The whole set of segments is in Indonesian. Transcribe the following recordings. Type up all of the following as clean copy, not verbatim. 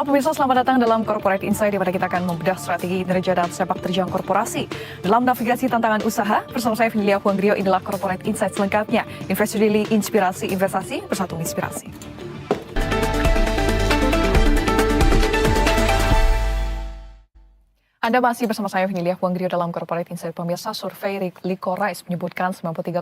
Halo pemirsa, selamat datang dalam Corporate Insight, di mana kita akan membedah strategi kinerja dan sepak terjang korporasi. Dalam navigasi tantangan usaha, bersama saya Vinilia Huanggrio, inilah Corporate Insight selengkapnya. Investor Daily, inspirasi investasi, bersatu inspirasi. Anda masih bersama saya Vinilia Huanggrio dalam Corporate Insight. Pemirsa, survei Licorise menyebutkan 93,6%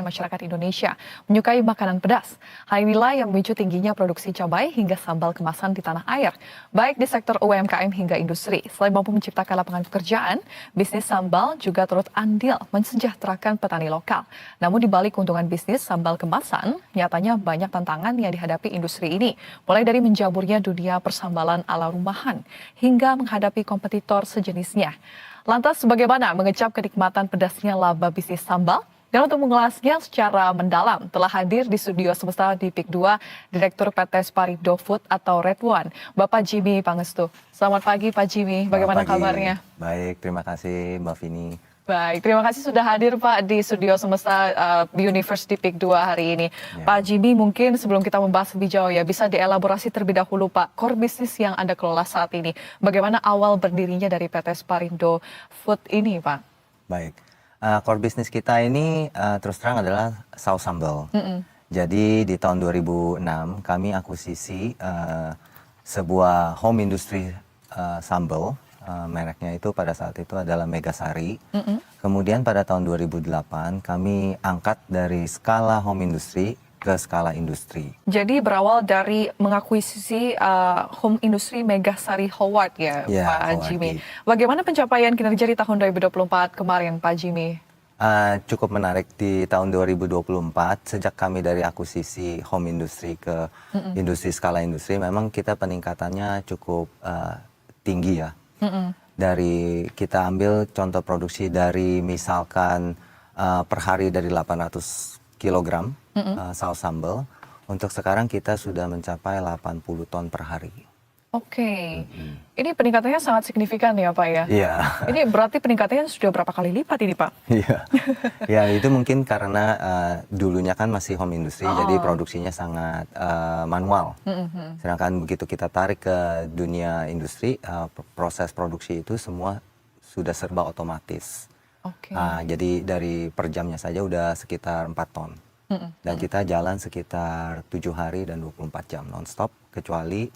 masyarakat Indonesia menyukai makanan pedas. Hal inilah yang memicu tingginya produksi cabai hingga sambal kemasan di tanah air, baik di sektor UMKM hingga industri. Selain mampu menciptakan lapangan pekerjaan, bisnis sambal juga turut andil mensejahterakan petani lokal. Namun di balik keuntungan bisnis sambal kemasan, nyatanya banyak tantangan yang dihadapi industri ini, mulai dari menjaburnya dunia persambalan ala rumahan hingga menghadapi kompetitor sejenisnya. Lantas bagaimana mengecap kenikmatan pedasnya laba bisnis sambal? Dan untuk mengulasnya secara mendalam telah hadir di studio semesta di PIK 2 Direktur PT Sparindo Food atau Red One, Bapak Jimmy Pangestu. Selamat pagi Pak Jimmy, bagaimana kabarnya? Baik, terima kasih Mbak Vini. Baik, terima kasih sudah hadir Pak di studio semesta University PIK 2 hari ini. Ya. Pak Jimmy, mungkin sebelum kita membahas lebih jauh ya, bisa dielaborasi terlebih dahulu Pak, core bisnis yang Anda kelola saat ini. Bagaimana awal berdirinya dari PT Sparindo Food ini Pak? Baik, core bisnis kita ini terus terang adalah saus sambal. Jadi di tahun 2006 kami akuisisi sebuah home industry sambal. Mereknya itu pada saat itu adalah Megasari. Kemudian pada tahun 2008 kami angkat dari skala home industry ke skala industri. Jadi berawal dari mengakuisisi home industry Megasari Howard ya, Pak Jimmy. Bagaimana pencapaian kinerja di tahun 2024 kemarin Pak Jimmy? Cukup menarik di tahun 2024, sejak kami dari akuisisi home industry ke industri skala industri, memang kita peningkatannya cukup tinggi ya. Dari kita ambil contoh produksi dari misalkan per hari dari 800 kg saus sambal, untuk sekarang kita sudah mencapai 80 ton per hari. Oke, ini peningkatannya sangat signifikan ya Pak ya? Iya. Ini berarti peningkatannya sudah berapa kali lipat ini Pak? Iya, ya itu mungkin karena dulunya kan masih home industry, jadi produksinya sangat manual. Sedangkan begitu kita tarik ke dunia industri, proses produksi itu semua sudah serba otomatis. Jadi dari per jamnya saja udah sekitar 4 ton. Dan kita jalan sekitar 7 hari dan 24 jam non-stop, kecuali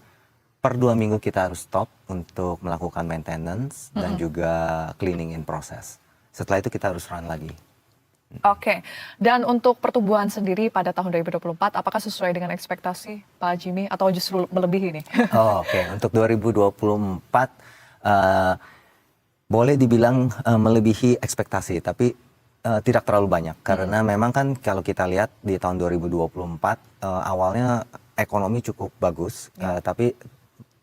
per 2 minggu kita harus stop untuk melakukan maintenance dan juga cleaning in process. Setelah itu kita harus run lagi. Oke, dan untuk pertumbuhan sendiri pada tahun 2024, apakah sesuai dengan ekspektasi Pak Jimmy atau justru melebihi nih? Oke, untuk 2024 boleh dibilang melebihi ekspektasi, tapi tidak terlalu banyak. Karena memang kan kalau kita lihat di tahun 2024 awalnya ekonomi cukup bagus, tapi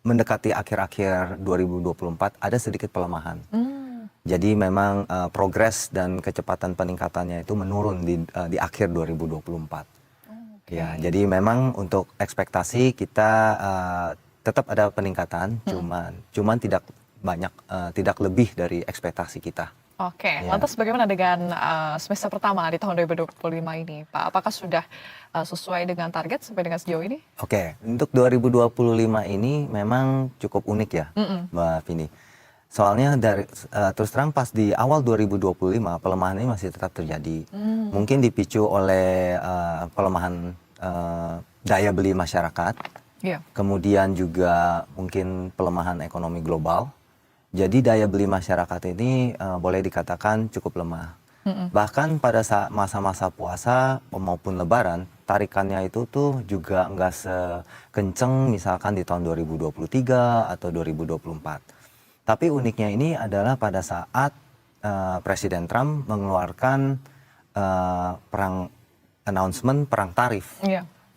mendekati akhir-akhir 2024 ada sedikit pelemahan. Jadi memang progres dan kecepatan peningkatannya itu menurun di akhir 2024. Ya, jadi memang untuk ekspektasi kita tetap ada peningkatan, cuman tidak banyak, tidak lebih dari ekspektasi kita. Oke, lantas bagaimana dengan semester pertama di tahun 2025 ini, Pak? Apakah sudah sesuai dengan target sampai dengan sejauh ini? Oke, untuk 2025 ini memang cukup unik ya, Mbak Vini. Soalnya dari terus terang pas di awal 2025 pelemahan ini masih tetap terjadi. Mungkin dipicu oleh pelemahan daya beli masyarakat, kemudian juga mungkin pelemahan ekonomi global. Jadi daya beli masyarakat ini boleh dikatakan cukup lemah. Bahkan pada saat masa-masa puasa maupun lebaran, tarikannya itu tuh juga nggak sekenceng misalkan di tahun 2023 atau 2024. Tapi uniknya ini adalah pada saat Presiden Trump mengeluarkan announcement perang tarif.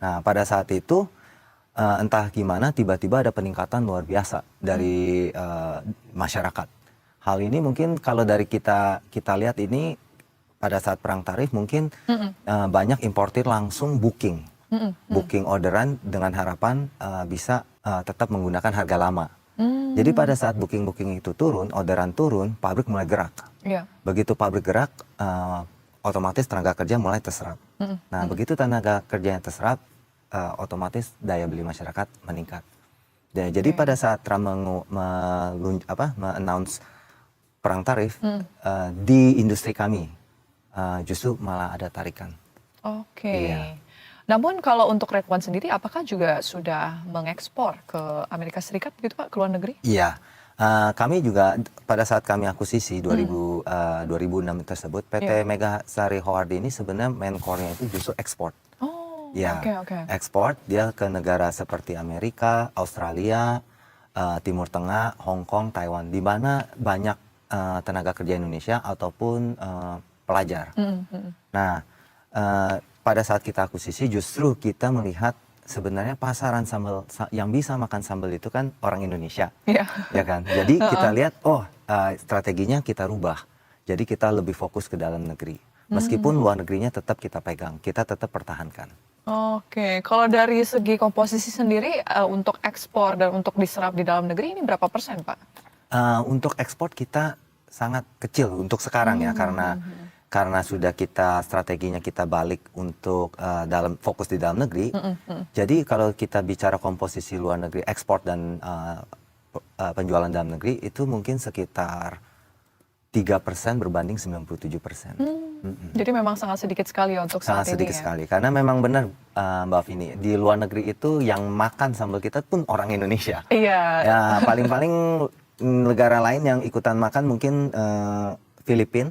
Nah, pada saat itu entah gimana tiba-tiba ada peningkatan luar biasa dari masyarakat. Hal ini mungkin kalau dari kita lihat ini pada saat perang tarif mungkin banyak importir langsung booking orderan dengan harapan bisa tetap menggunakan harga lama. Jadi pada saat booking itu turun, orderan turun, pabrik mulai gerak. Begitu pabrik gerak, otomatis tenaga kerja mulai terserap. Nah, begitu tenaga kerja yang terserap, otomatis daya beli masyarakat meningkat. Ya, jadi Oke. pada saat Trump announce perang tarif di industri kami justru malah ada tarikan. Iya, Oke. Namun kalau untuk Red One sendiri, apakah juga sudah mengekspor ke Amerika Serikat begitu Pak, ke luar negeri? iya. Kami juga pada saat kami akuisisi Hmm. 2006 tersebut, Iya. PT Mega Sari Howard ini sebenarnya main core-nya itu justru ekspor. Oh, Ya, oke oke. ekspor dia ke negara seperti Amerika, Australia, Timur Tengah, Hong Kong, Taiwan, di mana banyak tenaga kerja Indonesia ataupun pelajar. Mhm mhm. Nah, pada saat kita akuisisi justru kita melihat sebenarnya pasaran yang bisa makan sambal itu kan orang Indonesia, Iya. ya kan? Jadi kita Heeh. lihat, strateginya kita rubah. Jadi kita lebih fokus ke dalam negeri. Meskipun Mmm. luar negerinya tetap kita pegang, kita tetap pertahankan. Oke. Kalau dari segi komposisi sendiri, untuk ekspor dan untuk diserap di dalam negeri ini berapa persen, Pak? Untuk ekspor kita sangat kecil untuk sekarang ya, Mhm mhm. karena sudah strateginya kita balik untuk fokus di dalam negeri. Mhm mhm. Jadi kalau kita bicara komposisi luar negeri, ekspor dan penjualan dalam negeri itu mungkin sekitar 3% berbanding 97%. Jadi memang sangat sedikit sekali ya untuk saat Sangat ini sedikit ya? sekali. Karena memang benar Mbak Vini, di luar negeri itu yang makan sambal kita pun orang Indonesia. Iya. Ya paling-paling negara lain yang ikutan makan mungkin Filipina,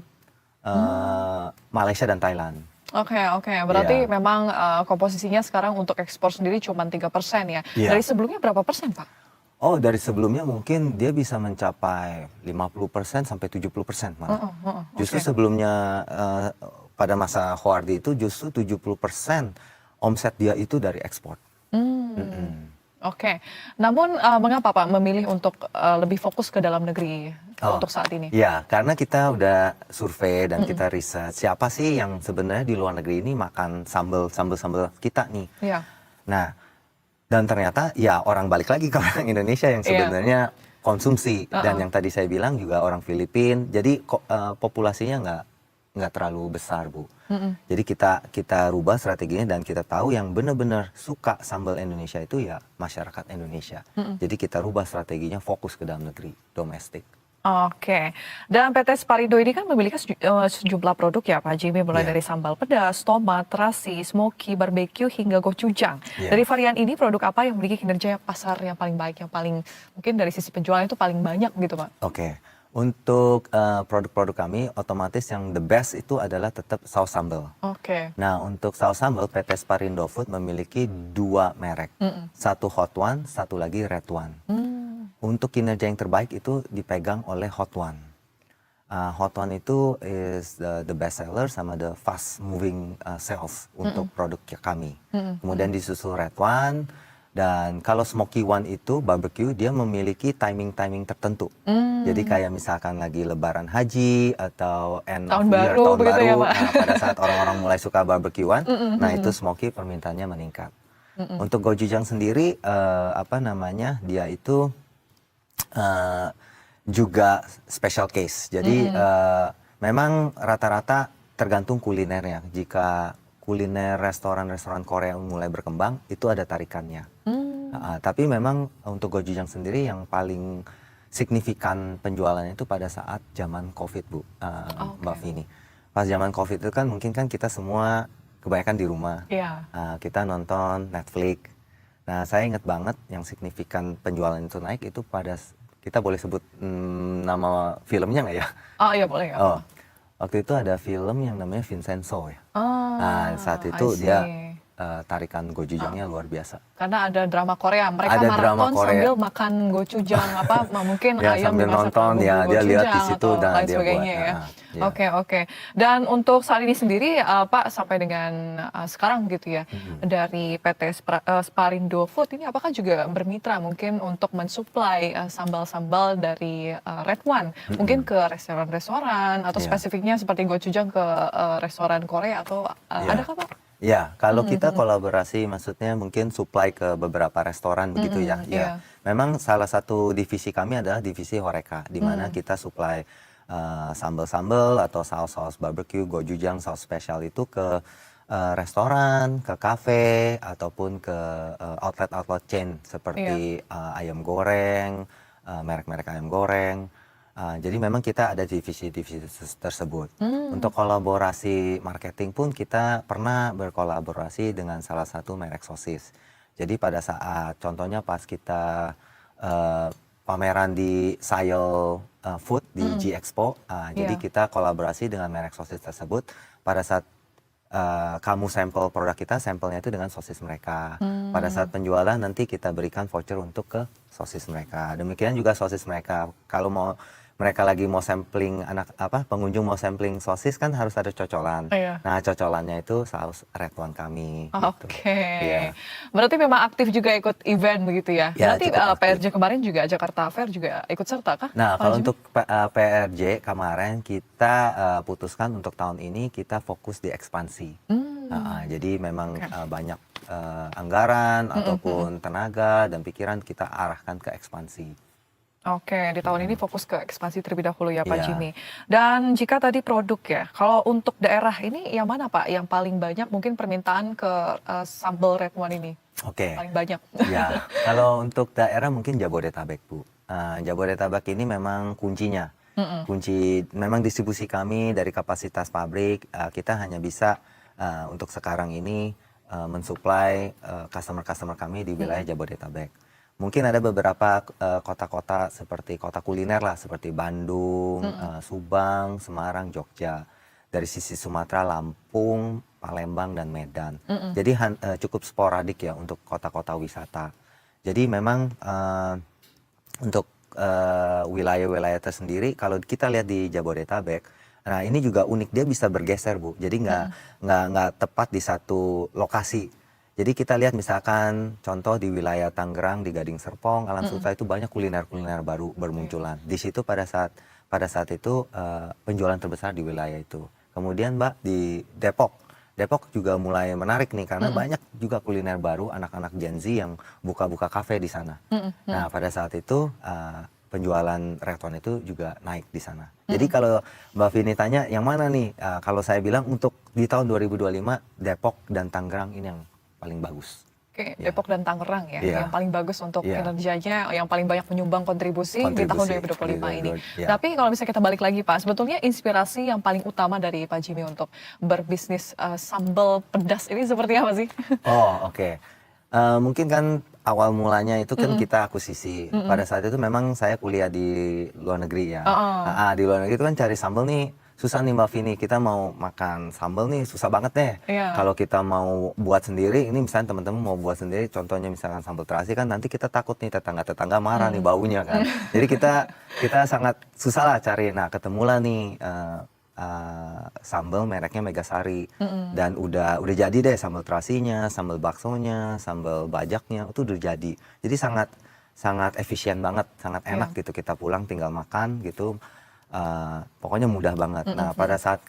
Mmm. Malaysia dan Thailand. Oke oke. Berarti Iya, memang, komposisinya sekarang untuk ekspor sendiri cuma 3% ya? Dari iya. sebelumnya berapa persen, Pak? Oh, dari sebelumnya mungkin dia bisa mencapai 50% sampai 70% malah. Heeh heeh. Justru Oke. sebelumnya pada masa Hoardi itu justru 70% omset dia itu dari ekspor. Mmm. Mm-mm. Oke. Namun, mengapa Pak memilih untuk, lebih fokus ke dalam negeri Oh, untuk saat ini? ya, karena kita udah survei dan Mhm. kita riset siapa sih yang sebenarnya di luar negeri ini makan sambal kita nih. Iya. Nah, dan ternyata ya orang balik lagi ke orang Indonesia yang Iya. sebenarnya konsumsi, dan Heeh. yang tadi saya bilang juga orang Filipina. Jadi populasinya nggak terlalu besar, Bu. Mhm. Jadi kita rubah strateginya dan kita tahu yang benar-benar suka sambal Indonesia itu ya masyarakat Indonesia. Mhm. Jadi kita rubah strateginya fokus ke dalam negeri, domestik. Oke. Dan PT Sparindo ini kan memiliki sejumlah produk ya Pak Jimmy, mulai Iya, dari sambal pedas, tomat, terasi, smoky, barbecue, hingga gochujang. Dari iya. varian ini produk apa yang memiliki kinerja pasar yang paling baik, yang paling mungkin dari sisi penjualan itu paling banyak gitu Pak? Oke. Untuk produk-produk kami otomatis yang the best itu adalah tetap saus sambal. Oke. Nah, untuk saus sambal PT Sparindo Food memiliki dua merek. Mhm. Satu Hot One, satu lagi Red One. Mmm. Untuk kinerja yang terbaik itu dipegang oleh Hot One. Hot One itu is the best seller sama the fast moving sales untuk Mhm. produk kami. Mhm Kemudian mhm. disusul Red One, dan kalau Smoky One itu barbecue dia memiliki timing-timing tertentu. Jadi Mmm. kayak misalkan lagi Lebaran Haji atau end of Tahun year, baru tahun begitu ya baru. Pak? Nah, pada saat orang-orang mulai suka barbekyuan, Mhm nah itu mhm. smoky permintaannya meningkat. Mhm. Untuk gochujang sendiri, dia itu eh, juga special case. Jadi Mhm. memang rata-rata tergantung kulinernya. Jika kuliner restoran-restoran Korea mulai berkembang, itu ada tarikannya. Mmm. Tapi memang untuk gochujang sendiri yang paling signifikan penjualannya itu pada saat zaman COVID, Bu, Mbak Oke. Vini. Pas zaman COVID itu kan mungkin kan kita semua kebanyakan di rumah. Iya. Kita nonton Netflix. Nah, saya ingat banget yang signifikan penjualan itu naik itu kita boleh sebut nama filmnya nggak ya? Oh iya boleh, nggak Oh, apa-apa. waktu itu ada film yang namanya Vincenzo ya. Nah, saat I itu dia see. tarikan gojujangnya luar biasa. Karena ada drama Korea, mereka Ada drama maraton Korea. sambil makan gochujang, mungkin Ya ayam sambil dimasak dalam nonton bumbu ya dia lihat di gochujang situ atau dan lain dia buat. sebagainya ya. Ya. Oke oke. Dan untuk saat ini sendiri, Pak, sampai dengan, sekarang gitu ya, Mhm. dari PT Sparindo Food ini apakah juga bermitra mungkin untuk mensuplai, sambal-sambal dari, Red One, mungkin Mhm. ke restoran-restoran atau Iya. spesifiknya seperti gochujang ke, restoran Korea atau, Iya. adakah, Pak? Ya, kalau Mhm kita mhm. kolaborasi maksudnya mungkin supply ke beberapa restoran begitu ya. Mhm, Ya, iya. memang salah satu divisi kami adalah divisi Horeca, di mana Mmm. kita supply sambal-sambal atau saus-saus barbecue, gochujang, saus spesial itu ke restoran, ke kafe, ataupun ke outlet-outlet chain seperti ayam goreng, merek-merek ayam goreng. Jadi memang kita ada divisi-divisi tersebut. Untuk kolaborasi marketing pun kita pernah berkolaborasi dengan salah satu merek sosis. Jadi pada saat contohnya pas kita pameran di Sayol Food di G-Expo, jadi kita kolaborasi dengan merek sosis tersebut. Pada saat kamu sampel produk kita, sampelnya itu dengan sosis mereka. Pada saat penjualan nanti kita berikan voucher untuk ke sosis mereka. Demikian juga sosis mereka. Kalau mereka lagi mau sampling pengunjung mau sampling sosis kan harus ada cocolan. Nah, cocolannya itu saus Red One kami. Oke. Berarti memang aktif juga ikut event begitu ya? Berarti PRJ kemarin juga Jakarta Fair juga ikut serta kah? Nah, kalau untuk PRJ kemarin kita putuskan untuk tahun ini kita fokus di ekspansi. Jadi memang banyak anggaran ataupun tenaga dan pikiran kita arahkan ke ekspansi. Oke, di tahun ini fokus ke ekspansi terlebih dahulu ya Pak Jimmy. Dan jika tadi produk ya, kalau untuk daerah ini yang mana Pak yang paling banyak mungkin permintaan ke sambal Red One ini? Oke. Paling banyak. Ya, kalau untuk daerah mungkin Jabodetabek Bu. Jabodetabek ini memang kuncinya. Kunci memang distribusi kami dari kapasitas pabrik, kita hanya bisa untuk sekarang ini mensuplai customer-customer kami di wilayah Jabodetabek. Mungkin ada beberapa kota-kota seperti kota kuliner lah, seperti Bandung, Subang, Semarang, Jogja. Dari sisi Sumatera, Lampung, Palembang, dan Medan. Jadi cukup sporadik ya untuk kota-kota wisata. Jadi memang untuk wilayah-wilayah tersendiri, kalau kita lihat di Jabodetabek, nah ini juga unik, dia bisa bergeser Bu. Jadi nggak tepat di satu lokasi. Jadi kita lihat misalkan contoh di wilayah Tangerang, di Gading Serpong, Alam Sutra itu banyak kuliner-kuliner baru bermunculan. Di situ pada saat itu penjualan terbesar di wilayah itu. Kemudian Mbak di Depok juga mulai menarik nih karena banyak juga kuliner baru anak-anak Gen Z yang buka-buka kafe di sana. Nah pada saat itu penjualan Red One itu juga naik di sana. Jadi kalau Mbak Vini tanya yang mana nih? Kalau saya bilang untuk di tahun 2025 Depok dan Tangerang ini yang paling bagus. Oke, Depok dan Tangerang ya, yang paling bagus untuk kinerjanya, yang paling banyak menyumbang kontribusi di tahun 2025 ini. Tapi kalau misalnya kita balik lagi Pak, sebetulnya inspirasi yang paling utama dari Pak Jimmy untuk berbisnis sambal pedas ini seperti apa sih? Oh oke. Mungkin kan awal mulanya itu kan kita akuisisi. Pada saat itu memang saya kuliah di luar negeri ya. Di luar negeri itu kan cari sambal nih susah nih Mbak Vini, kita mau makan sambal nih susah banget deh. Kalau kita mau buat sendiri, ini misalnya teman-teman mau buat sendiri, contohnya misalkan sambal terasi kan nanti kita takut nih tetangga-tetangga marah nih baunya kan. Jadi kita sangat susah lah cari. Nah ketemulah nih sambal mereknya Megasari dan udah jadi deh sambal terasinya, sambal baksonya, sambal bajaknya itu udah jadi. Jadi sangat efisien banget, sangat enak gitu, kita pulang tinggal makan gitu. Pokoknya mudah banget. Nah pada saat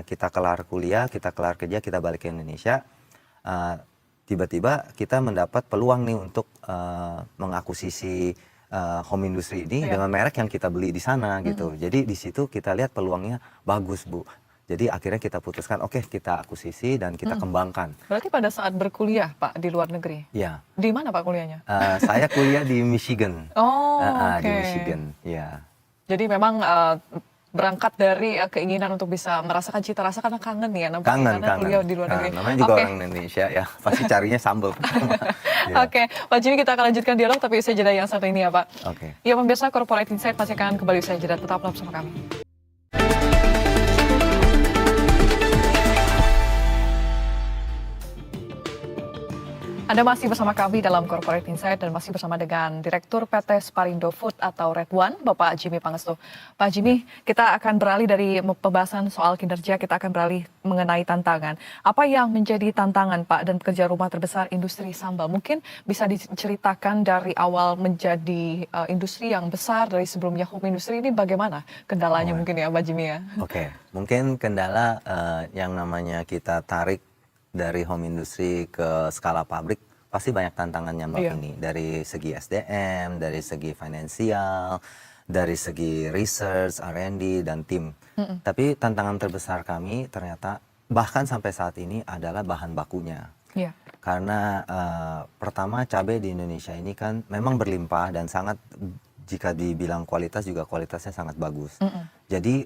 kita kelar kuliah, kita kelar kerja, kita balik ke Indonesia, tiba-tiba kita mendapat peluang nih untuk mengakuisisi home industry ini dengan merek yang kita beli di sana gitu. Jadi di situ kita lihat peluangnya bagus Bu. Jadi akhirnya kita putuskan oke, kita akuisisi dan kita kembangkan. Berarti pada saat berkuliah Pak di luar negeri? Iya. Di mana Pak kuliahnya? Saya kuliah di Michigan. Oke. Di Michigan, ya. Jadi memang berangkat dari keinginan untuk bisa merasakan cita rasa karena kangen ya, kangen. kuliah di luar negeri. Namanya juga orang Indonesia ya, pasti carinya sambal. Oke, Pak Jimmy kita akan lanjutkan dialog tapi usai jeda yang satu ini ya Pak. Ya pemirsa Corporate Insight masih akan kembali usai jeda, tetaplah bersama kami. Anda masih bersama kami dalam Corporate Insight dan masih bersama dengan Direktur PT Sparindo Food atau Red One, Bapak Jimmy Pangestu. Pak Jimmy, kita akan beralih dari pembahasan soal kinerja, kita akan beralih mengenai tantangan. Apa yang menjadi tantangan Pak dan pekerja rumah terbesar industri sambal? Mungkin bisa diceritakan dari awal menjadi industri yang besar dari sebelumnya home industry ini bagaimana kendalanya mungkin ya Pak Jimmy ya? Oke, mungkin kendala yang namanya kita tarik dari home industry ke skala pabrik pasti banyak tantangannya Mbak Vini. Dari segi SDM, dari segi finansial, dari segi research, R&D dan tim. Tapi tantangan terbesar kami ternyata bahkan sampai saat ini adalah bahan bakunya. Iya. Karena pertama cabai di Indonesia ini kan memang berlimpah dan sangat, jika dibilang kualitas juga kualitasnya sangat bagus. Jadi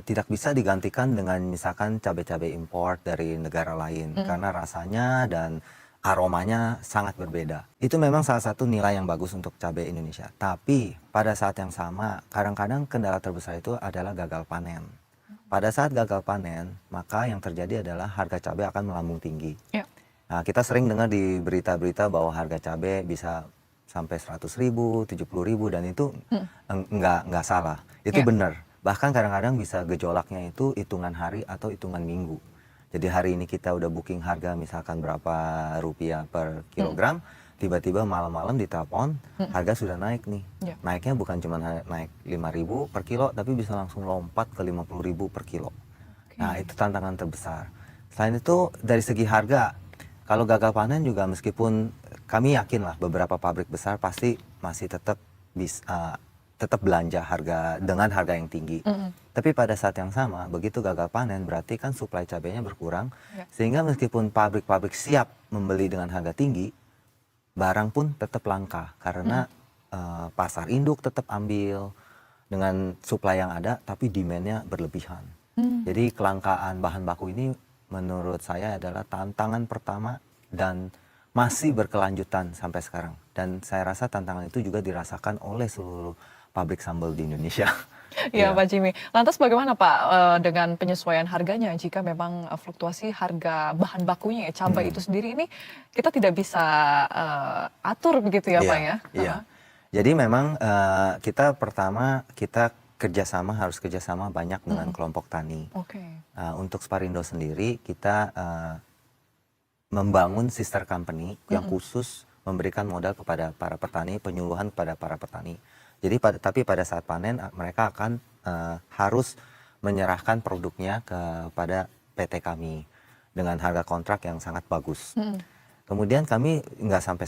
tidak bisa digantikan dengan misalkan cabai-cabai impor dari negara lain karena rasanya dan aromanya sangat berbeda. Itu memang salah satu nilai yang bagus untuk cabai Indonesia. Tapi pada saat yang sama kadang-kadang kendala terbesar itu adalah gagal panen. Pada saat gagal panen, maka yang terjadi adalah harga cabai akan melambung tinggi. Ya. Nah, kita sering dengar di berita-berita bahwa harga cabai bisa sampai 100.000, 70.000 dan itu nggak salah. Itu Ya. benar. Bahkan kadang-kadang bisa gejolaknya itu hitungan hari atau hitungan minggu. Jadi hari ini kita udah booking harga misalkan berapa rupiah per kilogram, tiba-tiba malam-malam ditelepon harga sudah naik nih. Ya. Naiknya bukan cuma naik 5.000 per kilo, tapi bisa langsung lompat ke 50.000 per kilo. Nah, itu tantangan terbesar. Selain itu dari segi harga, kalau gagal panen juga meskipun kami yakin lah beberapa pabrik besar pasti masih tetap tetap belanja dengan harga yang tinggi. Tapi pada saat yang sama begitu gagal panen berarti kan suplai cabainya berkurang, sehingga meskipun pabrik-pabrik siap membeli dengan harga tinggi, barang pun tetap langka karena pasar induk tetap ambil dengan suplai yang ada tapi demand-nya berlebihan. Jadi kelangkaan bahan baku ini menurut saya adalah tantangan pertama dan masih berkelanjutan sampai sekarang. Dan saya rasa tantangan itu juga dirasakan oleh seluruh pabrik sambal di Indonesia. Ya, Pak Jimmy. Lantas bagaimana Pak dengan penyesuaian harganya jika memang fluktuasi harga bahan bakunya ya cabai itu sendiri ini kita tidak bisa atur begitu ya Pak ya? Iya. Jadi memang kita pertama harus kerjasama banyak dengan kelompok tani. Oke. Untuk Sparindo sendiri kita membangun sister company yang khusus memberikan modal kepada para petani, penyuluhan kepada para petani. Jadi tapi pada saat panen mereka akan harus menyerahkan produknya kepada PT kami dengan harga kontrak yang sangat bagus. Kemudian kami nggak sampai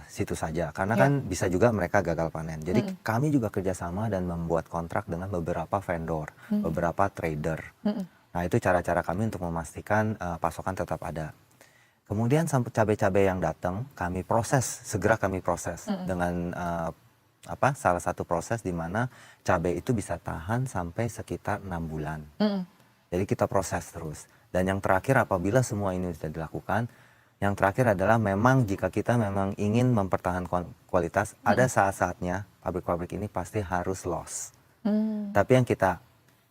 situ saja, karena kan bisa juga mereka gagal panen. Jadi kami juga kerjasama dan membuat kontrak dengan beberapa vendor, beberapa trader. Nah, itu cara-cara kami untuk memastikan pasokan tetap ada. Kemudian sampai cabai-cabai yang datang, segera kami proses dengan salah satu proses di mana cabai itu bisa tahan sampai sekitar 6 bulan. Jadi kita proses terus. Dan yang terakhir apabila semua ini sudah dilakukan, yang terakhir adalah memang jika kita memang ingin mempertahankan kualitas, ada saat-saatnya pabrik-pabrik ini pasti harus loss. Tapi yang kita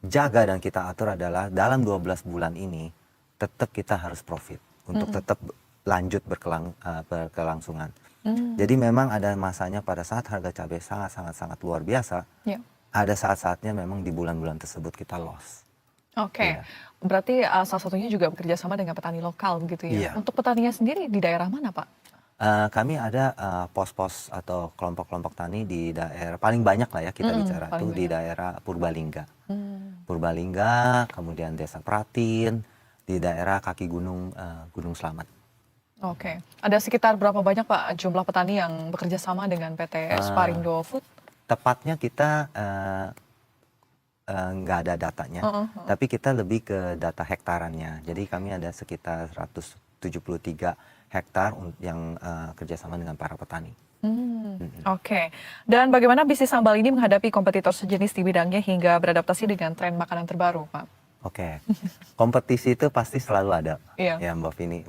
jaga dan kita atur adalah dalam 12 bulan ini tetap kita harus profit untuk tetap lanjut berkelangsungan. Jadi memang ada masanya pada saat harga cabai sangat luar biasa. Ada saat-saatnya memang di bulan-bulan tersebut kita loss. Oke, berarti salah satunya juga bekerja sama dengan petani lokal begitu ya. Iya. Untuk petaninya sendiri di daerah mana Pak? Kami ada pos-pos atau kelompok-kelompok tani di daerah paling banyak lah ya kita bicara itu di daerah Purbalingga. Purbalingga, kemudian Desa Pratin, di daerah kaki gunung Gunung Slamet. Oke, ada sekitar berapa banyak Pak jumlah petani yang bekerja sama dengan PT Sparindo Food? Tepatnya kita nggak ada datanya, tapi kita lebih ke data hektarannya. Jadi kami ada sekitar 173 hektar yang kerjasama dengan para petani. Oke, dan bagaimana bisnis sambal ini menghadapi kompetitor sejenis di bidangnya hingga beradaptasi dengan tren makanan terbaru, Pak? Oke, kompetisi itu pasti selalu ada, Iya. ya Mbak Vini.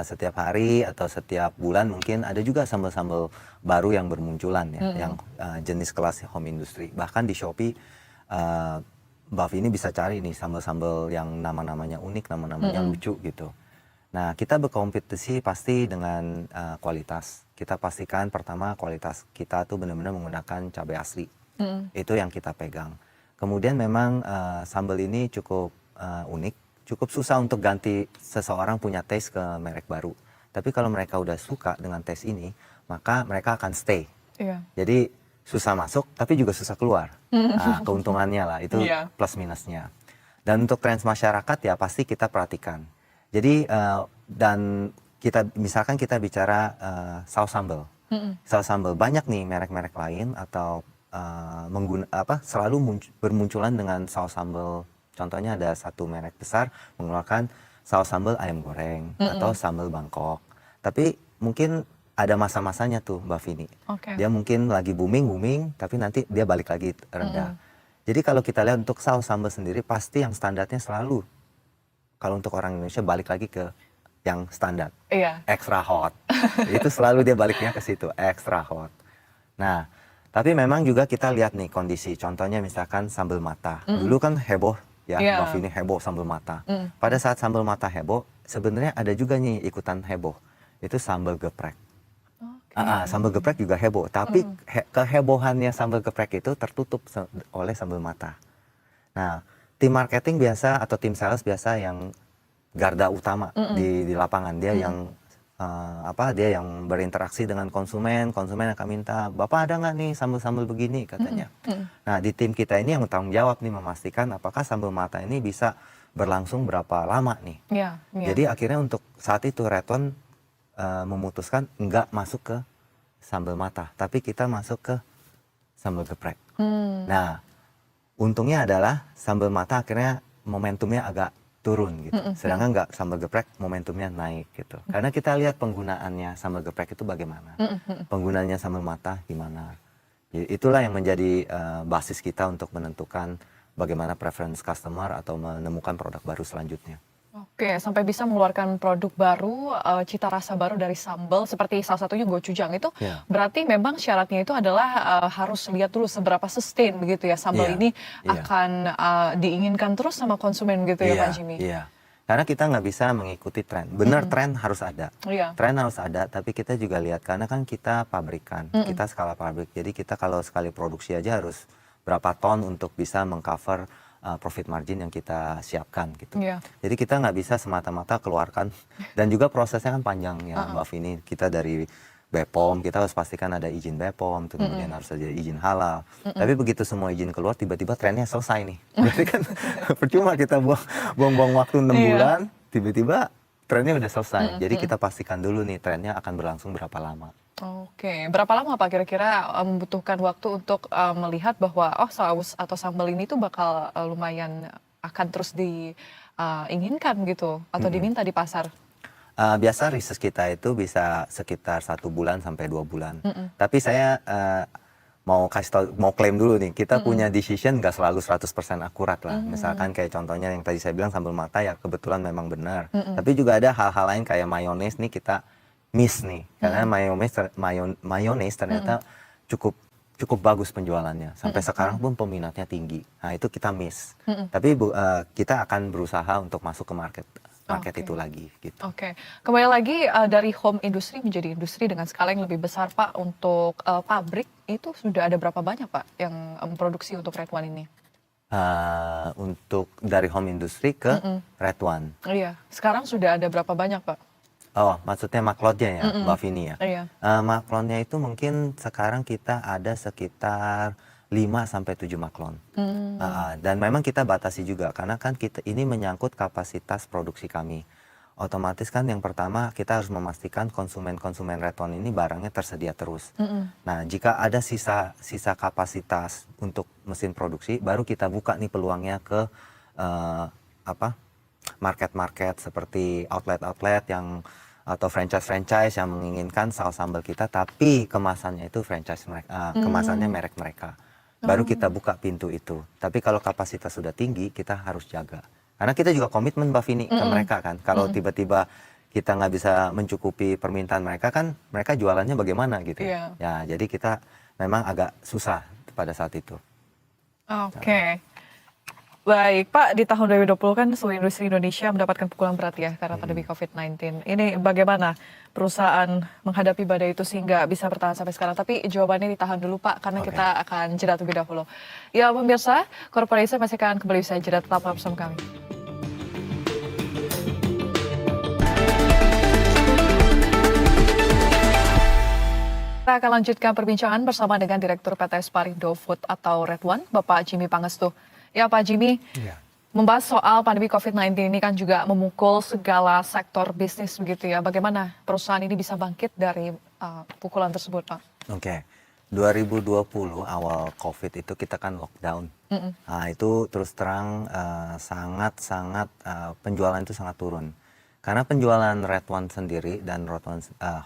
Setiap hari atau setiap bulan mungkin ada juga sambal-sambal baru yang bermunculan ya, yang jenis kelas home industry. Bahkan di Shopee, Mbak Vini bisa cari nih sambal-sambal yang nama-namanya unik, nama-namanya lucu gitu. Nah, kita berkompetisi pasti dengan kualitas. Kita pastikan pertama kualitas kita tuh benar-benar menggunakan cabai asli. Itu yang kita pegang. Kemudian memang sambal ini cukup unik, cukup susah untuk ganti seseorang punya taste ke merek baru. Tapi kalau mereka udah suka dengan taste ini, maka mereka akan stay. Iya. Jadi susah masuk, tapi juga susah keluar. Nah, keuntungannya lah, itu plus minusnya. Dan untuk tren masyarakat ya pasti kita perhatikan. Jadi dan misalkan kita bicara saus sambal. Saus sambal banyak nih merek-merek lain atau selalu bermunculan dengan saus sambal. Contohnya ada satu merek besar mengeluarkan saus sambal ayam goreng atau sambal Bangkok. Tapi mungkin ada masa-masanya tuh Mbak Vini. Oke. Dia mungkin lagi booming, tapi nanti dia balik lagi rendah. Jadi kalau kita lihat untuk saus sambal sendiri pasti yang standarnya selalu, kalau untuk orang Indonesia balik lagi ke yang standar, Iya. extra hot. Itu selalu dia baliknya ke situ, extra hot. Nah, tapi memang juga kita lihat nih kondisi. Contohnya misalkan sambal mata. Dulu kan heboh ya, Iya. Mbak Vini heboh sambal mata. Pada saat sambal mata heboh, sebenarnya ada juga nih ikutan heboh. Itu sambal geprek. Sambal geprek juga heboh, tapi kehebohannya sambal geprek itu tertutup oleh sambal mata. Nah, tim marketing biasa atau tim sales biasa yang garda utama di lapangan, dia yang dia yang berinteraksi dengan konsumen akan minta, Bapak ada nggak nih sambal-sambal begini katanya. Nah, di tim kita ini yang tanggung jawab nih memastikan apakah sambal mata ini bisa berlangsung berapa lama nih. Iya. Jadi akhirnya untuk saat itu Red One memutuskan nggak masuk ke sambal mata, tapi kita masuk ke sambal geprek. Nah, untungnya adalah sambal mata akhirnya momentumnya agak turun gitu. Sedangkan nggak sambal geprek momentumnya naik gitu. Karena kita lihat penggunaannya sambal geprek itu bagaimana. Penggunaannya sambal mata gimana. Jadi itulah yang menjadi basis kita untuk menentukan bagaimana preference customer atau menemukan produk baru selanjutnya. Oke, sampai bisa mengeluarkan produk baru, cita rasa baru dari sambal, seperti salah satunya gochujang itu, Ya. berarti memang syaratnya itu adalah harus lihat dulu seberapa sustain begitu ya sambal Iya, ini iya. akan diinginkan terus sama konsumen gitu ya Pak Jimmy. Iya. Karena kita nggak bisa mengikuti tren. Benar tren harus ada. Iya. Tren harus ada, tapi kita juga lihat karena kan kita pabrikan, kita skala pabrik. Jadi kita kalau sekali produksi aja harus berapa ton untuk bisa mengcover profit margin yang kita siapkan gitu. Iya. Jadi kita nggak bisa semata-mata keluarkan dan juga prosesnya kan panjang ya Mbak Vini. Kita dari BPOM, kita harus pastikan ada izin BPOM, kemudian harus ada izin halal. Tapi begitu semua izin keluar, tiba-tiba trennya selesai nih. Berarti kan percuma kita buang-buang waktu 6 Iya. bulan, tiba-tiba trennya udah selesai. Jadi kita pastikan dulu nih trennya akan berlangsung berapa lama. Oke, berapa lama Pak kira-kira membutuhkan waktu untuk melihat bahwa saus atau sambal ini tuh bakal lumayan akan terus diinginkan gitu atau diminta di pasar? Biasa research kita itu bisa sekitar 1 bulan sampai 2 bulan. Tapi saya mau kasih tahu, mau klaim dulu nih, kita punya decision nggak selalu 100% akurat lah. Misalkan kayak contohnya yang tadi saya bilang sambal mata ya kebetulan memang benar. Tapi juga ada hal-hal lain kayak mayones nih kita miss nih, karena mayones ternyata cukup bagus penjualannya. Sampai sekarang pun peminatnya tinggi. Nah itu kita miss. Tapi kita akan berusaha untuk masuk ke market Oke. itu lagi gitu. Oke, kembali lagi dari home industry menjadi industri dengan skala yang lebih besar Pak. Untuk pabrik itu sudah ada berapa banyak Pak yang memproduksi untuk Red One ini? Untuk dari home industry ke Red One. Iya, sekarang sudah ada berapa banyak Pak? Oh, maksudnya maklonnya ya, Mbak Vini ya. Iya. Maklonnya itu mungkin sekarang kita ada sekitar 5 sampai 7 maklon. Dan memang kita batasi juga karena kan kita ini menyangkut kapasitas produksi kami. Otomatis kan yang pertama kita harus memastikan konsumen Red One ini barangnya tersedia terus. Nah, jika ada sisa kapasitas untuk mesin produksi, baru kita buka nih peluangnya ke market-market seperti outlet-outlet yang atau franchise yang menginginkan saus sambal kita, tapi kemasannya itu franchise mereka, kemasannya merek mereka. Baru kita buka pintu itu. Tapi kalau kapasitas sudah tinggi, kita harus jaga. Karena kita juga komitmen Mbak Vini ke mereka kan. Kalau tiba-tiba kita nggak bisa mencukupi permintaan mereka kan, mereka jualannya bagaimana gitu. Iya. Ya, jadi kita memang agak susah pada saat itu. Oke. Baik, Pak, di tahun 2020 kan seluruh industri Indonesia mendapatkan pukulan berat ya karena pandemi COVID-19. Ini bagaimana perusahaan menghadapi badai itu sehingga bisa bertahan sampai sekarang? Tapi jawabannya ditahan dulu, Pak, karena Oke. kita akan jeda terlebih dahulu. Ya, pemirsa, Korporasi masih akan kembali usai jeda, tetap bersama kami. Kita akan lanjutkan perbincangan bersama dengan Direktur PT Sparindo Food atau Red One, Bapak Jimmy Pangestu. Ya Pak Jimmy, membahas soal pandemi COVID-19 ini kan juga memukul segala sektor bisnis begitu ya. Bagaimana perusahaan ini bisa bangkit dari pukulan tersebut Pak? Oke. 2020 awal COVID itu kita kan lockdown. Nah, itu terus terang sangat-sangat penjualan itu sangat turun. Karena penjualan Red One sendiri dan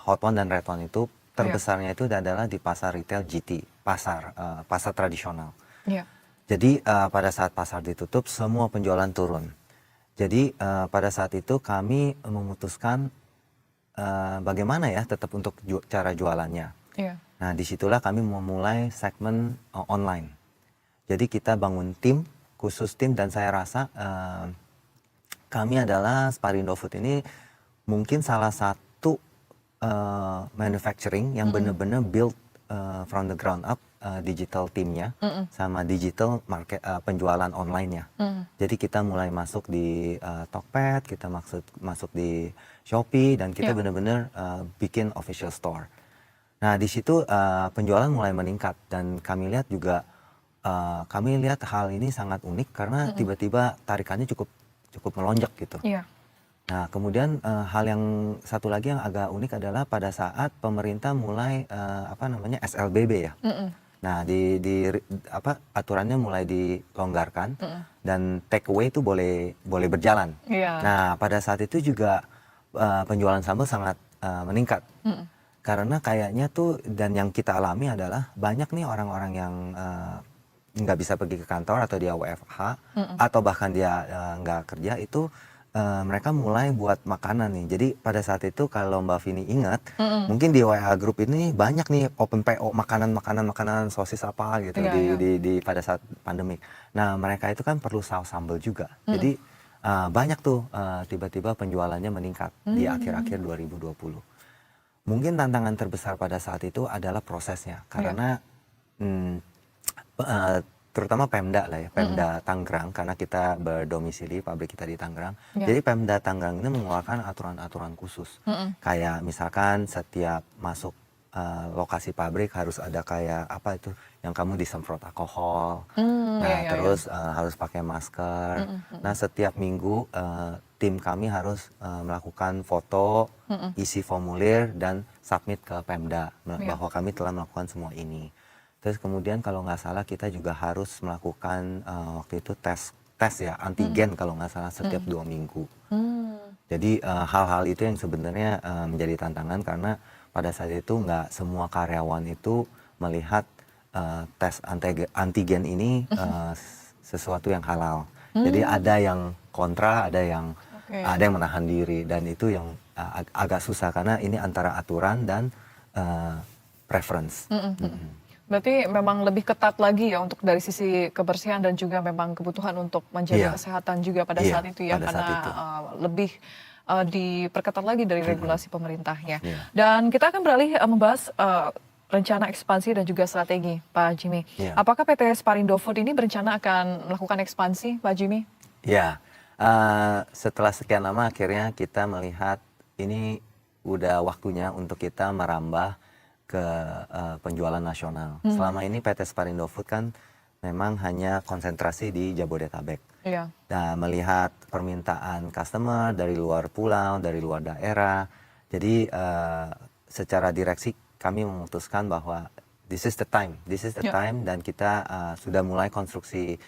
Hot One dan Red One itu terbesarnya itu adalah di pasar retail GT, pasar tradisional. Iya. Jadi pada saat pasar ditutup semua penjualan turun. Jadi pada saat itu kami memutuskan bagaimana ya tetap untuk cara jualannya. Iya. Nah, disitulah kami memulai segmen online. Jadi kita bangun tim, khusus tim, dan saya rasa kami adalah Sparindo Food ini mungkin salah satu manufacturing yang benar-benar build from the ground up digital timnya sama digital market penjualan online-nya. Jadi kita mulai masuk di Tokped, kita masuk di Shopee, dan kita benar-benar bikin official store. Nah, di situ penjualan mulai meningkat, dan kami lihat juga kami lihat hal ini sangat unik karena tiba-tiba tarikannya cukup melonjak gitu. Iya. Nah, kemudian hal yang satu lagi yang agak unik adalah pada saat pemerintah mulai SLBB ya. Nah, aturannya mulai dilonggarkan dan take away itu boleh berjalan. Iya. Nah, pada saat itu juga penjualan sambal sangat meningkat. Karena kayaknya tuh, dan yang kita alami adalah banyak nih orang-orang yang nggak bisa pergi ke kantor atau dia WFH atau bahkan dia nggak kerja itu mereka mulai buat makanan nih. Jadi pada saat itu kalau Mbak Vini ingat, mungkin di WA Group ini banyak nih open PO makanan sosis apa gitu di pada saat pandemik. Nah, mereka itu kan perlu saus sambal juga. Jadi banyak tuh tiba-tiba penjualannya meningkat di akhir-akhir 2020. Mungkin tantangan terbesar pada saat itu adalah prosesnya, karena terutama Pemda lah ya, Pemda Tangerang, karena kita berdomisili pabrik kita di Tangerang. Jadi Pemda Tangerang ini mengeluarkan aturan-aturan khusus, kayak misalkan setiap masuk lokasi pabrik harus ada kayak apa itu, yang kamu disemprot alkohol, terus harus pakai masker. Nah, setiap minggu tim kami harus melakukan foto, isi formulir, dan submit ke Pemda bahwa kami telah melakukan semua ini. Terus kemudian kalau nggak salah kita juga harus melakukan waktu itu tes ya antigen kalau nggak salah setiap 2 minggu. Jadi hal-hal itu yang sebenarnya menjadi tantangan karena pada saat itu nggak semua karyawan itu melihat tes antigen ini sesuatu yang halal. Jadi ada yang kontra, ada yang menahan diri, dan itu yang agak susah karena ini antara aturan dan preference. Berarti memang lebih ketat lagi ya untuk dari sisi kebersihan dan juga memang kebutuhan untuk menjaga kesehatan juga pada saat itu ya, karena lebih diperketat lagi dari regulasi pemerintahnya. Dan kita akan beralih membahas rencana ekspansi dan juga strategi, Pak Jimmy. Apakah PT Sparindo Food ini berencana akan melakukan ekspansi, Pak Jimmy? Ya, setelah sekian lama akhirnya kita melihat ini udah waktunya untuk kita merambah ke penjualan nasional. Selama ini PT Sparindo Food kan memang hanya konsentrasi di Jabodetabek. Nah, melihat permintaan customer dari luar pulau, dari luar daerah, jadi secara direksi kami memutuskan bahwa this is the time, dan kita sudah mulai konstruksi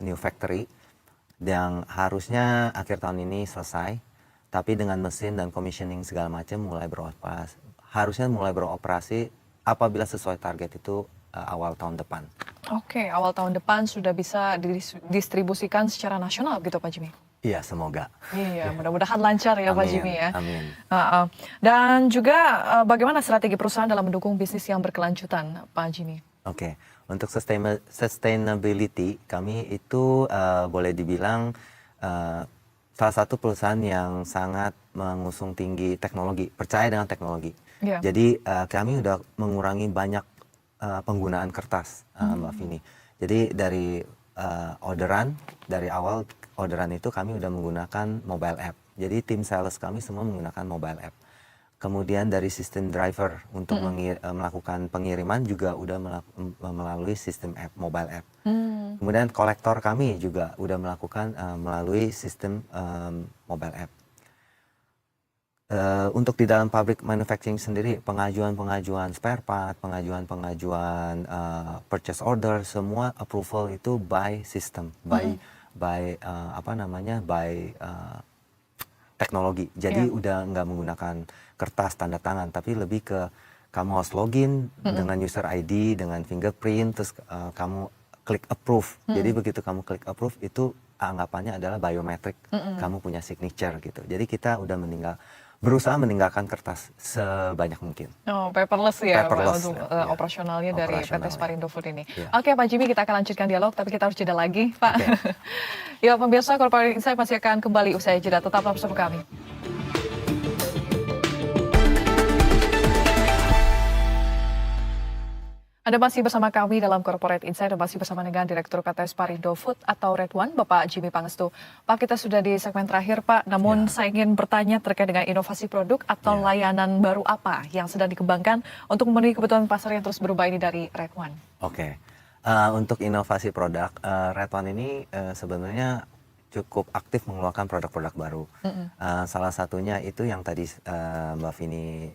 new factory yang harusnya akhir tahun ini selesai, tapi dengan mesin dan commissioning segala macam harusnya mulai beroperasi apabila sesuai target itu awal tahun depan. Oke, awal tahun depan sudah bisa didistribusikan secara nasional gitu, Pak Jimmy? Iya, semoga. Iya, mudah-mudahan lancar ya, Pak Jimmy ya. Amin. Dan juga bagaimana strategi perusahaan dalam mendukung bisnis yang berkelanjutan, Pak Jimmy? Oke, untuk sustainability kami itu boleh dibilang salah satu perusahaan yang sangat mengusung tinggi teknologi, percaya dengan teknologi. Jadi kami udah mengurangi banyak penggunaan kertas, Mbak Vini. Jadi dari dari awal orderan itu kami udah menggunakan mobile app. Jadi tim sales kami semua menggunakan mobile app. Kemudian dari sistem driver untuk melakukan pengiriman juga udah melalui sistem app, mobile app. Kemudian kolektor kami juga udah melakukan melalui sistem mobile app. Untuk di dalam pabrik manufacturing sendiri, pengajuan-pengajuan spare part, pengajuan-pengajuan purchase order, semua approval itu by system, by teknologi. Jadi Iya. udah nggak menggunakan kertas tanda tangan, tapi lebih ke kamu harus login dengan user ID, dengan fingerprint, terus kamu klik approve. Jadi begitu kamu klik approve itu anggapannya adalah biometric, kamu punya signature gitu. Jadi kita udah berusaha meninggalkan kertas sebanyak mungkin. Oh, paperless ya Pak, Paperless, untuk ya. operasionalnya dari PT Operasionalnya. Sparindo Food ini. Iya. Oke Pak Jimmy, kita akan lanjutkan dialog, tapi kita harus jeda lagi Pak. Oke. Ya pemirsa, Corporate Insight masih akan kembali usai jeda. Tetaplah bersama kami. Anda masih bersama kami dalam Corporate Insight dan masih bersama dengan Direktur PT Sparindo Food atau Red One, Bapak Jimmy Pangestu. Pak, kita sudah di segmen terakhir Pak, namun saya ingin bertanya terkait dengan inovasi produk atau layanan baru apa yang sedang dikembangkan untuk memenuhi kebutuhan pasar yang terus berubah ini dari Red One. Oke. Untuk inovasi produk, Red One ini sebenarnya cukup aktif mengeluarkan produk-produk baru. Salah satunya itu yang tadi Mbak Vini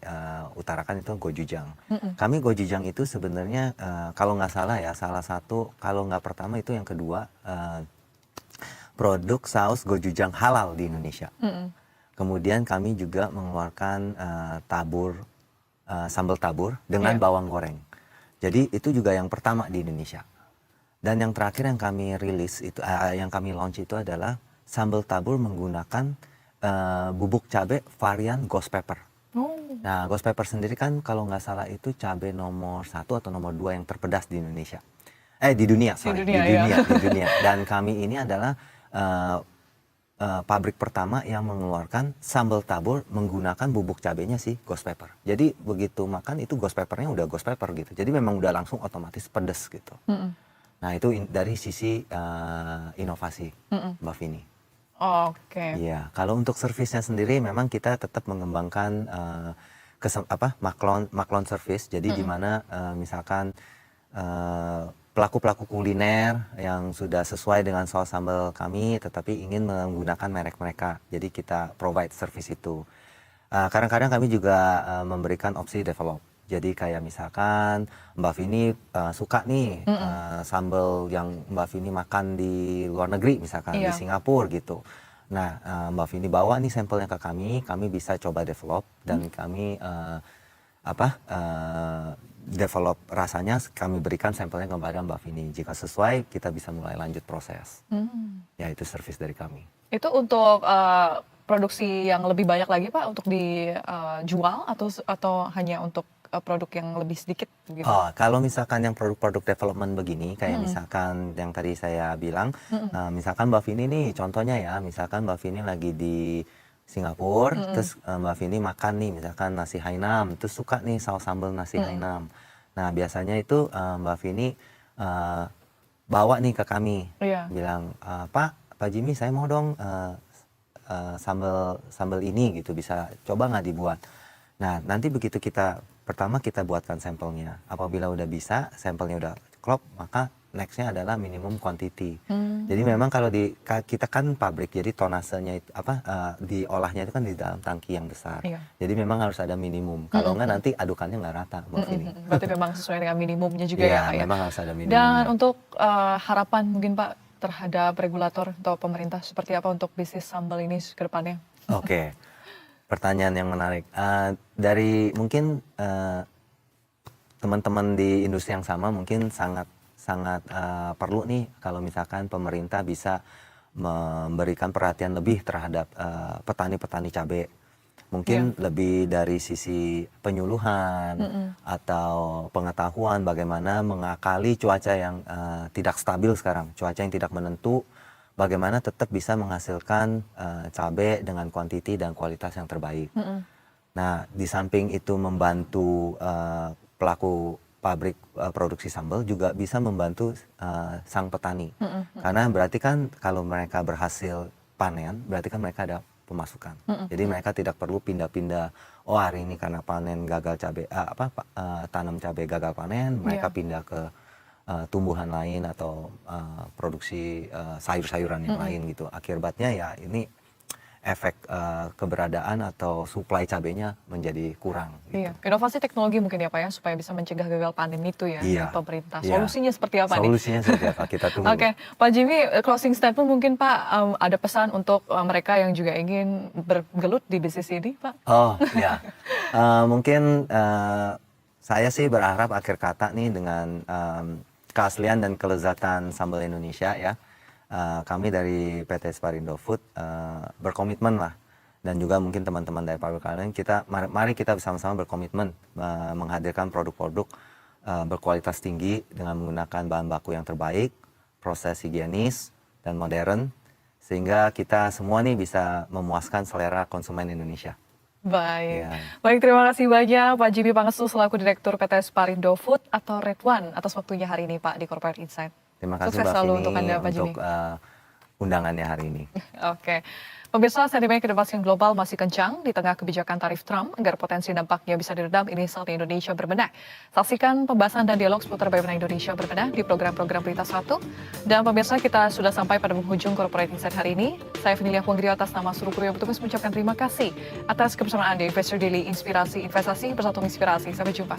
utarakan itu Gochujang. Kami Gochujang itu sebenarnya kalau nggak salah ya, salah satu, kalau nggak pertama itu yang kedua, produk saus Gochujang halal di Indonesia. Kemudian kami juga mengeluarkan sambal tabur dengan bawang goreng. Jadi itu juga yang pertama di Indonesia. Dan yang terakhir yang kami rilis itu, yang kami launch itu adalah sambal tabur menggunakan bubuk cabai varian ghost pepper. Nah, ghost pepper sendiri kan kalau nggak salah itu cabai nomor 1 atau nomor 2 yang terpedas di Indonesia. Di dunia, sorry. Di dunia. Dan kami ini adalah pabrik pertama yang mengeluarkan sambal tabur menggunakan bubuk cabainya si ghost pepper. Jadi begitu makan itu ghost peppernya udah ghost pepper gitu. Jadi memang udah langsung otomatis pedas gitu. Nah itu dari sisi inovasi, Mbak Vini. Oke. Iya, kalau untuk servisnya sendiri memang kita tetap mengembangkan maklon service. Jadi di mana misalkan pelaku-pelaku kuliner yang sudah sesuai dengan saus sambal kami, tetapi ingin menggunakan merek mereka. Jadi kita provide service itu. Kadang-kadang kami juga memberikan opsi develop. Jadi kayak misalkan Mbak Vini suka nih sambal yang Mbak Vini makan di luar negeri, misalkan di Singapura gitu. Nah, Mbak Vini bawa nih sampelnya ke kami bisa coba develop dan kami develop rasanya, kami berikan sampelnya kepada Mbak Vini. Jika sesuai, kita bisa mulai lanjut proses. Ya itu service dari kami. Itu untuk produksi yang lebih banyak lagi Pak untuk dijual atau hanya untuk produk yang lebih sedikit gitu? Kalau misalkan yang produk-produk development begini, kayak misalkan yang tadi saya bilang, misalkan Mbak Vini nih, contohnya ya, misalkan Mbak Vini lagi di Singapura, terus Mbak Vini makan nih, misalkan nasi Hainam, terus suka nih saus sambal nasi Hainam. Nah biasanya itu Mbak Vini bawa nih ke kami, bilang, Pak Jimmy saya mau dong sambal ini gitu, bisa coba nggak dibuat. Nah nanti begitu pertama kita buatkan sampelnya. Apabila udah bisa, sampelnya udah klop, maka nextnya adalah minimum quantity. Jadi memang kalau kita kan pabrik, jadi tonasenya itu diolahnya itu kan di dalam tangki yang besar. Jadi memang harus ada minimum. Kalau enggak nanti adukannya nggak rata, Mbak Vini. Berarti memang sesuai dengan minimumnya juga ya Pak ya. Memang harus ada minimumnya. Dan untuk harapan mungkin Pak terhadap regulator atau pemerintah seperti apa untuk bisnis sambal ini ke depannya? Oke. Pertanyaan yang menarik. Dari mungkin teman-teman di industri yang sama mungkin sangat perlu nih kalau misalkan pemerintah bisa memberikan perhatian lebih terhadap petani-petani cabai. Mungkin lebih dari sisi penyuluhan atau pengetahuan bagaimana mengakali cuaca yang tidak stabil sekarang, cuaca yang tidak menentu. Bagaimana tetap bisa menghasilkan cabai dengan kuantiti dan kualitas yang terbaik. Nah, di samping itu membantu pelaku pabrik produksi sambal juga bisa membantu sang petani. Karena berarti kan kalau mereka berhasil panen, berarti kan mereka ada pemasukan. Jadi mereka tidak perlu pindah-pindah. Oh hari ini karena panen gagal cabai, tanam cabai gagal panen, mereka pindah ke tumbuhan lain atau produksi sayur-sayuran yang lain gitu. Akibatnya ya ini efek keberadaan atau supply cabenya menjadi kurang. Iya, inovasi teknologi mungkin ya Pak ya, supaya bisa mencegah gagal panen itu ya dari Iya, pemerintah. iya. Solusinya seperti apa nih? Solusinya seperti apa? Kita tunggu. Oke, Pak Jimmy, closing statement mungkin Pak, ada pesan untuk mereka yang juga ingin bergelut di bisnis ini Pak? Oh ya, mungkin saya sih berharap akhir kata nih dengan keaslian dan kelezatan sambal Indonesia ya. Kami dari PT Sparindo Food berkomitmen lah, dan juga mungkin teman-teman dari pabrik kalian, mari kita bersama-sama berkomitmen menghadirkan produk-produk berkualitas tinggi dengan menggunakan bahan baku yang terbaik, proses higienis dan modern, sehingga kita semua nih bisa memuaskan selera konsumen Indonesia. Baik, Ya. baik, terima kasih banyak Pak Jimmy Pangestu selaku Direktur PT Sparindo Food atau Red One atas waktunya hari ini Pak di Corporate Insight. Terima kasih Sukses Mbak selalu Vini untuk Anda, Pak Jimmy. untuk undangannya hari ini. Oke, pemirsa, sentimen kedewasaan global masih kencang di tengah kebijakan tarif Trump agar potensi dampaknya bisa diredam. Ini saatnya Indonesia berbenah. Saksikan pembahasan dan dialog seputar bagaimana Indonesia berbenah di program-program Berita 1. Dan pemirsa, kita sudah sampai pada penghujung Corporate Insight hari ini. Saya Vinilia Huanggrio atas nama seluruh kru yang bertugas mengucapkan terima kasih atas kebersamaan Anda. Investor Daily, inspirasi investasi bersatu inspirasi. Sampai jumpa.